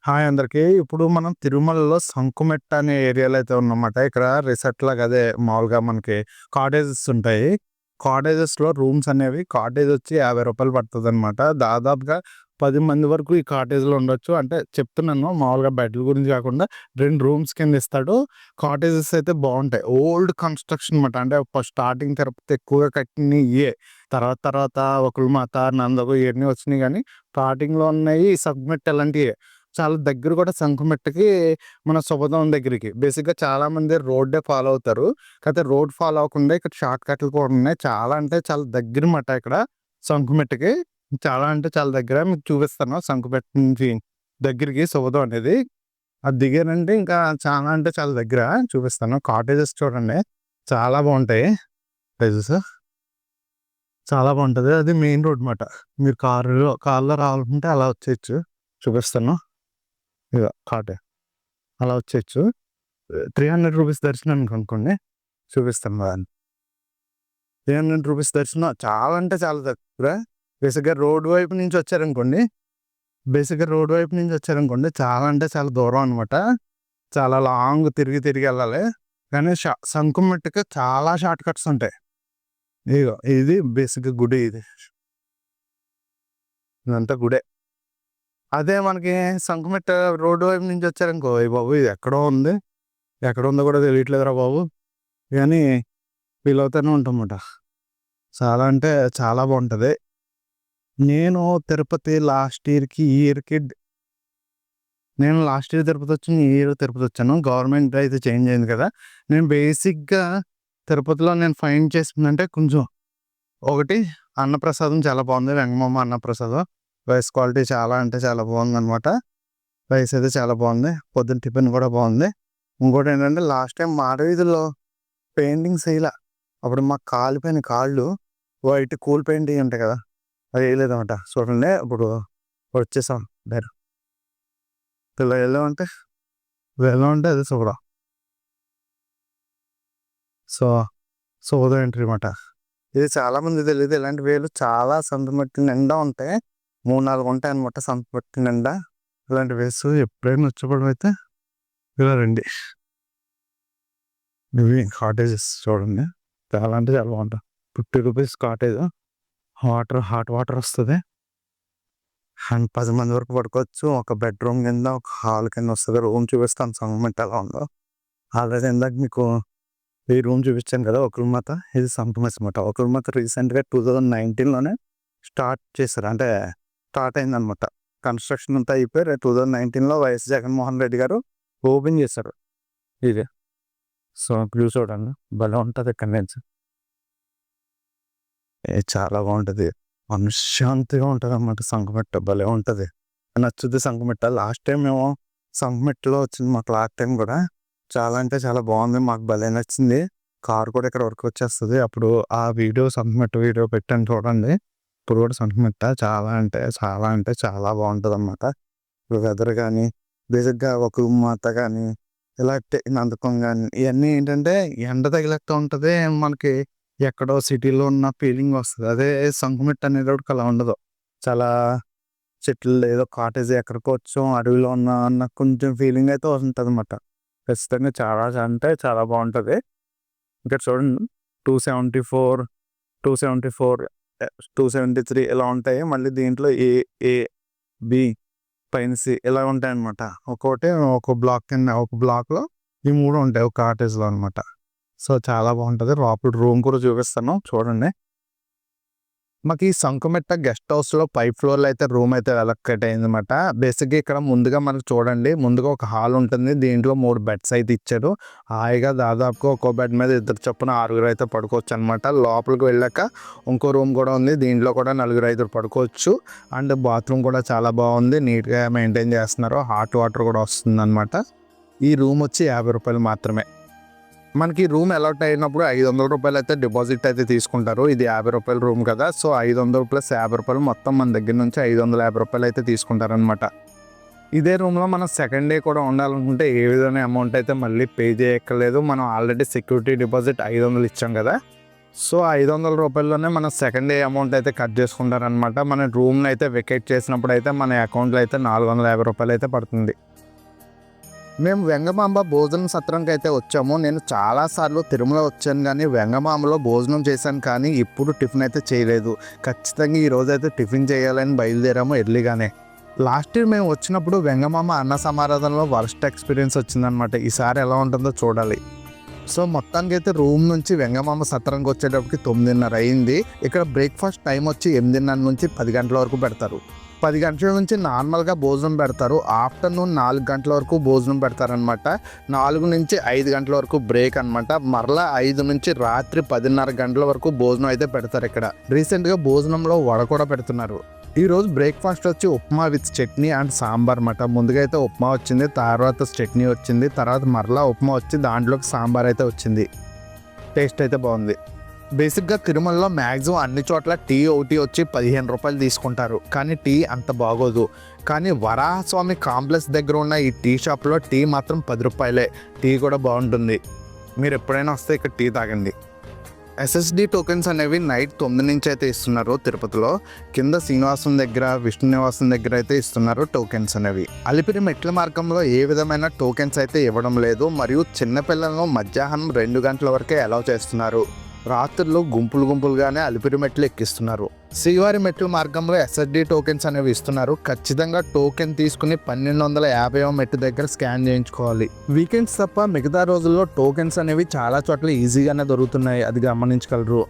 Hi అందరికి. ఇప్పుడు మనం తిరుమలలో సంకుమెట్ట అనే ఏరియాలో అయితే ఉన్నామాట. ఇక్కడ రిసార్ట్ లాగా అదే మామూలుగా మనకి కాటేజెస్ ఉంటాయి. కాటేజెస్‌లో రూమ్స్ అనేవి కాటేజ్ వచ్చి రూ. 50 పడతదనమాట. దాదాపుగా 10 మంది వరకు ఈ కాటేజ్‌లో ఉండొచ్చు. అంటే చెప్తున్నాను మామూలుగా బెడ్‌ల గురించి కాకుండా 2 రూమ్స్ కింద ఇస్తాడు. కాటేజెస్ అయితే బావుంటాయి. ఓల్డ్ కన్‌స్ట్రక్షన్ మాట. అంటే ఫస్ట్ స్టార్టింగ్ తిరుపతి ఎక్కువగా కట్టినయి ఇయ్యే. తర్వాత తర్వాత వకుళమాత, నందగు ఇయన్నీ వచ్చినాయి గానీ స్టార్టింగ్‌లో ఉన్నాయి సబ్‌మెట్ అలాంటియే. చాలా దగ్గర కూడా శంకుమెట్టకి మన శుభదం దగ్గరికి. బేసిక్‌గా చాలామంది రోడ్డే ఫాలో అవుతారు. కాకపోతే రోడ్ ఫాలో అవ్వకుండా ఇక్కడ షార్ట్ కట్లు కూడా ఉన్నాయి. చాలా అంటే చాలా దగ్గరమాట ఇక్కడ శంకుమెట్టకి. చాలా అంటే చాలా దగ్గర. మీకు చూపిస్తాను శంకుమెట్ట నుంచి దగ్గరికి శుభదం అనేది. అది దిగారంటే ఇంకా చాలా అంటే చాలా దగ్గర. చూపిస్తాను. కాటేజెస్ చూడండి. చాలా బావుంటాయి ప్లేసెస్. చాలా బావుంటది. అది మెయిన్ రోడ్ మాట. మీరు కార్‌లో రావాలనుకుంటే అలా వచ్చేయొచ్చు. చూపిస్తాను. ఇగ కాటే. అలా వచ్చేయొచ్చు. రూ. 300 దర్శనానికి అనుకోండి. చూపిస్తాను దాన్ని. రూ. 300 దర్శనం చాలా అంటే చాలా దగ్గర. బేసిక్‌గా రోడ్ వైపు నుంచి వచ్చారనుకోండి. చాలా అంటే చాలా దూరం అనమాట. చాలా లాంగ్ తిరిగి తిరిగి ఎళ్ళాలి. కానీ శంకుమెట్టుకి చాలా షార్ట్ కట్స్ ఉంటాయి. ఇదిగో ఇది బేసిక్‌గా గుడి ఇది. ఇదంతా గుడే. అదే మనకి సంకుమెట్ట రోడ్డు వైపు నుంచి వచ్చారనుకో, అయ్య బాబోయ్! ఇది ఎక్కడో ఉంది. ఎక్కడుందో కూడా తెలియట్లేదురా బాబు! అని ఫీల్ అవుతూనే ఉంటామట. చాలా అంటే చాలా బావుంటది. నేను తిరుపతి లాస్ట్ ఇయర్‌కి, ఈ ఇయర్‌కి నేను లాస్ట్ ఇయర్ తిరుపతొచ్చాను. ఈ ఇయర్ తిరుపతొచ్చాను. గవర్నమెంట్ అయితే చేంజ్ అయింది కదా! నేను బేసిక్‌గా తిరుపతిలో నేను ఫైండ్ చేసిందంటే కొంచెం ఒకటి అన్నప్రసాదం చాలా బావుంది. వెంగమాంబ అన్నప్రసాదం. రైస్ క్వాలిటీ చాలా అంటే చాలా బావుందనమాట. రైస్ అయితే చాలా బావుంది. పొద్దున టిఫిన్ కూడా బావుంది. ఇంకోటేంటంటే లాస్ట్ టైం మాడవీధుల్లో పెయింటింగ్స్ ఎయలా. అప్పుడు మాకు కాలిపోయిన కాళ్ళు వైట్ కూల్ పెయింటింగ్ ఉంటాయి కదా! అవి ఎయలేదనమాట. చూడండి ఇప్పుడు వచ్చేసాం ఇలా వెళ్ళామంటే అదే శుభ్రం. సో, శుభోదయం ఎంట్రీ మాట. ఇది చాలా మందికి తెలీదు. ఇలాంటి వేలు చాలా సంతమట్టి నిండా ఉంటాయి. 3, 4 ఉంటాయన్నమాట సంతమట్టి నిండా. ఇలాంటి వేస్ ఎప్పుడైనా వచ్చినప్పుడు అయితే ఇలా రండి. ఇవి కాటేజెస్ చూడండి. చాలా అంటే చాలా బావుంటాయి. రూ. 50 కాటేజ్. హాట్ వాటర్ వస్తది. అండ్ 10 మంది వరకు పడుకోవచ్చు. ఒక బెడ్‌రూమ్ కింద, ఒక హాల్ కింద వస్తది. రూమ్ చూపిస్తాను సంగమేట్ ఎలా ఉందో. ఆల్రెడీ ఇందాక మీకు ఈ రూమ్ చూపించాను కదా! వకుళమాత. ఇది సంగమేట్ మాట. వకుళమాత రీసెంట్‌గా 2019లోనే స్టార్ట్ చేశారు. అంటే స్టార్ట్ అయిందనమాట. కన్‌స్ట్రక్షన్ అంతా అయిపోయి 2019లో వైఎస్ జగన్మోహన్ రెడ్డి గారు ఓపెన్ చేశారు ఇది. సో, వ్యూ చూడండి. భలే ఉంటది ఇక్కడి నుంచి. చాలా బావుంటది. మనశ్శాంతిగా ఉంటదనమాట సంగమెట్ట. భలే ఉంటది. నచ్చుద్ది సంగమెట్ట. లాస్ట్ టైం మేము సంగమెట్టలో వచ్చింది మాకు లాస్ట్ టైం కూడా. చాలా అంటే చాలా బావుంది. మాకు భలే నచ్చింది. కారు కూడా ఇక్కడ వరకు వచ్చేస్తది. అప్పుడు ఆ వీడియో సంగమెట్ట వీడియో పెట్టాను చూడండి. ఇప్పుడు కూడా సంగమెట్ట చాలా అంటే చాలా బావుంటదనమాట. వెదర్ గానీ, బేసిక్‌గా వకుళమాత గానీ, ఇలాంటి నందకం గానీ, ఇయన్నీ ఏంటంటే ఎండ తగిలేట్టు ఉంటది. మనకి ఎక్కడో సిటీలో ఉన్న ఫీలింగ్ వస్తది. అదే సంకుమెట్ట అనేటప్పటికి అలా ఉండదు. చాలా చెట్లు ఏదో కాటేజ్ ఎక్కడికో వచ్చాం అడవిలో ఉన్నా అన్న కొంచెం ఫీలింగ్ అయితే ఉంటదనమాట. ఖచ్చితంగా చాలా అంటే చాలా బావుంటది. ఇక్కడ చూడండి 274, 274 273 ఇలా ఉంటాయి. మళ్ళీ దీంట్లో ఏ, బి, పైన సి ఇలా ఉంటాయన్నమాట. ఒక్కోటి ఒక బ్లాక్ కింద ఒక బ్లాక్‌లో ఈ 3 ఉంటాయి. ఒక కాటేజ్‌లో అనమాట. సో, చాలా బావుంటది. లోపల రూమ్ కూడా చూపిస్తాను చూడండి. మాకు ఈ సంకుమెట్ట గెస్ట్ హౌస్‌లో పై ఫ్లోర్‌లో అయితే రూమ్ అయితే అలొకేట్ అయిందనమాట. బేసిక్‌గా ఇక్కడ ముందుగా మనకు చూడండి. ముందుగా ఒక హాల్ ఉంటుంది. దీంట్లో 3 బెడ్స్ అయితే ఇచ్చారు. హాయిగా దాదాపుగా ఒక్కో బెడ్ మీద ఇద్దరు చొప్పున 6గురు అయితే పడుకోవచ్చనమాట. లోపలికి వెళ్ళాక ఇంకో రూమ్ కూడా ఉంది. దీంట్లో కూడా 4, 5 పడుకోవచ్చు. అండ్ బాత్రూమ్ కూడా చాలా బావుంది. నీట్‌గా మెయింటైన్ చేస్తున్నారు. హాట్ వాటర్ కూడా వస్తుందనమాట. ఈ రూమ్ వచ్చి రూ. 50 మాత్రమే. మనకి రూమ్ అలాట్ అయినప్పుడు రూ. 500 అయితే డిపాజిట్ అయితే తీసుకుంటారు. ఇది రూ. 50 రూమ్ కదా! సో, 500 + రూ. 50 మొత్తం మన దగ్గర నుంచి రూ. 550 అయితే తీసుకుంటారనమాట. ఇదే రూమ్‌లో మనం సెకండ్ డే కూడా ఉండాలనుకుంటే ఏ విధమైన అమౌంట్ అయితే మళ్ళీ పే చేయక్కర్లేదు. మనం ఆల్రెడీ సెక్యూరిటీ డిపాజిట్ 500 ఇచ్చాం కదా! సో రూ. 500లోనే మన సెకండ్ డే అమౌంట్ అయితే కట్ చేసుకుంటారనమాట. మన రూమ్ని అయితే వెకేట్ చేసినప్పుడు అయితే మన అకౌంట్లో అయితే రూ. 450 అయితే పడుతుంది. మేము వెంగమాంబ భోజనం సత్రంకి అయితే వచ్చాము. నేను చాలాసార్లు తిరుమల వచ్చాను కానీ వెంగమాంబలో భోజనం చేశాను కానీ ఇప్పుడు టిఫిన్ అయితే చేయలేదు. ఖచ్చితంగా ఈరోజు అయితే టిఫిన్ చేయాలని బయలుదేరాము ఎర్లీగానే. లాస్ట్ ఇయర్ మేము వచ్చినప్పుడు వెంగమాంబ అన్న సమారాధనలో వర్స్ట్ ఎక్స్పీరియన్స్ వచ్చిందనమాట. ఈసారి ఎలా ఉంటుందో చూడాలి. సో మొత్తానికి అయితే రూమ్ నుంచి వెంగమాంబ సత్రంకి వచ్చేటప్పటికి 9:30 అయింది. ఇక్కడ బ్రేక్ఫాస్ట్ టైం వచ్చి 8:30 నుంచి 10 గంటల వరకు పెడతారు. 10 గంటల నుంచి నార్మల్గా భోజనం పెడతారు. ఆఫ్టర్నూన్ 4 గంటల వరకు భోజనం పెడతారనమాట. 4 నుంచి 5 గంటల వరకు బ్రేక్ అనమాట. మరలా 5 నుంచి రాత్రి 10:30 గంటల వరకు భోజనం అయితే పెడతారు. ఇక్కడ రీసెంట్గా భోజనంలో వడ కూడా పెడుతున్నారు. ఈరోజు బ్రేక్ఫాస్ట్ వచ్చి ఉప్మా విత్ చట్నీ అండ్ సాంబార్ అన్నమాట. ముందుగా అయితే ఉప్మా వచ్చింది, తర్వాత చట్నీ వచ్చింది, తర్వాత మరలా ఉప్మా వచ్చి దాంట్లోకి సాంబార్ అయితే వచ్చింది. టేస్ట్ అయితే బాగుంది. బేసిక్గా తిరుమలలో మ్యాక్సిమం అన్ని చోట్ల టీ ఒకటి వచ్చి రూ. 15 తీసుకుంటారు, కానీ టీ అంత బాగోదు. కానీ వరాహస్వామి కాంప్లెక్స్ దగ్గర ఉన్న ఈ టీ షాప్లో టీ మాత్రం రూ. 10. టీ కూడా బాగుంటుంది. మీరు ఎప్పుడైనా వస్తే ఇక్కడ టీ తాగండి. ఎస్ఎస్డి టోకెన్స్ అనేవి నైట్ 9 నుంచి అయితే ఇస్తున్నారు తిరుపతిలో. కింద శ్రీనివాసం దగ్గర, విష్ణు నివాసం దగ్గర అయితే ఇస్తున్నారు టోకెన్స్ అనేవి. అలిపిరి మెట్ల మార్గంలో ఏ విధమైన టోకెన్స్ అయితే ఇవ్వడం లేదు. మరియు చిన్నపిల్లలను మధ్యాహ్నం 2 గంటల వరకే అలౌ చేస్తున్నారు. రాత్రుల్లో గుంపులుగానే అలిపిరి మెట్లు ఎక్కిస్తున్నారు. శ్రీవారి మెట్ల మార్గంలో ఎస్ఎస్డి టోకెన్స్ అనేవి ఇస్తున్నారు. ఖచ్చితంగా టోకెన్ తీసుకుని 1250వ మెట్టు దగ్గర స్కాన్ చేయించుకోవాలి. వీకెండ్స్ తప్ప మిగతా రోజుల్లో టోకెన్స్ అనేవి చాలా చోట్ల ఈజీగానే దొరుకుతున్నాయి, అది గమనించగలరు.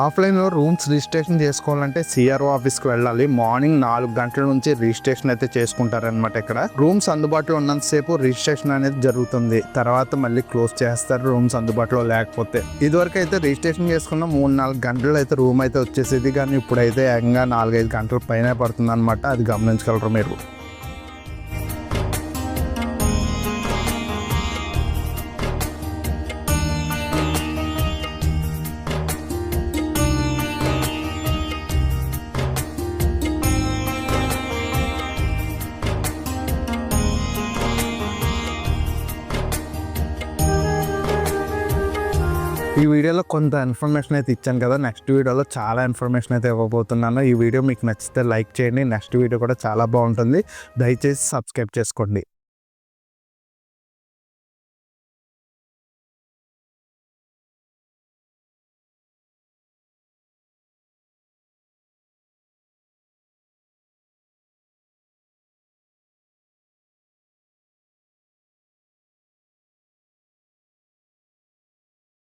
ఆఫ్లైన్లో రూమ్స్ రిజిస్ట్రేషన్ చేసుకోవాలంటే సిఆర్ఓ ఆఫీస్కి వెళ్ళాలి. మార్నింగ్ 4 గంటల నుంచి రిజిస్ట్రేషన్ అయితే చేసుకుంటారనమాట. ఇక్కడ రూమ్స్ అందుబాటులో ఉన్నంతసేపు రిజిస్ట్రేషన్ అనేది జరుగుతుంది. తర్వాత మళ్ళీ క్లోజ్ చేస్తారు రూమ్స్ అందుబాటులో లేకపోతే. ఇదివరకు అయితే రిజిస్ట్రేషన్ చేసుకున్న 3-4 గంటలు అయితే రూమ్ అయితే వచ్చేసేది, కానీ ఇప్పుడైతే ఏకంగా 4-5 గంటల పైన పడుతుంది అనమాట. అది గమనించగలరు మీరు. ఈ వీడియోలో కొంత ఇన్ఫర్మేషన్ అయితే ఇచ్చాను కదా, నెక్స్ట్ వీడియోలో చాలా ఇన్ఫర్మేషన్ అయితే ఇవ్వబోతున్నాను. ఈ వీడియో మీకు నచ్చితే లైక్ చేయండి. నెక్స్ట్ వీడియో కూడా చాలా బాగుంటుంది. దయచేసి సబ్స్క్రైబ్ చేసుకోండి.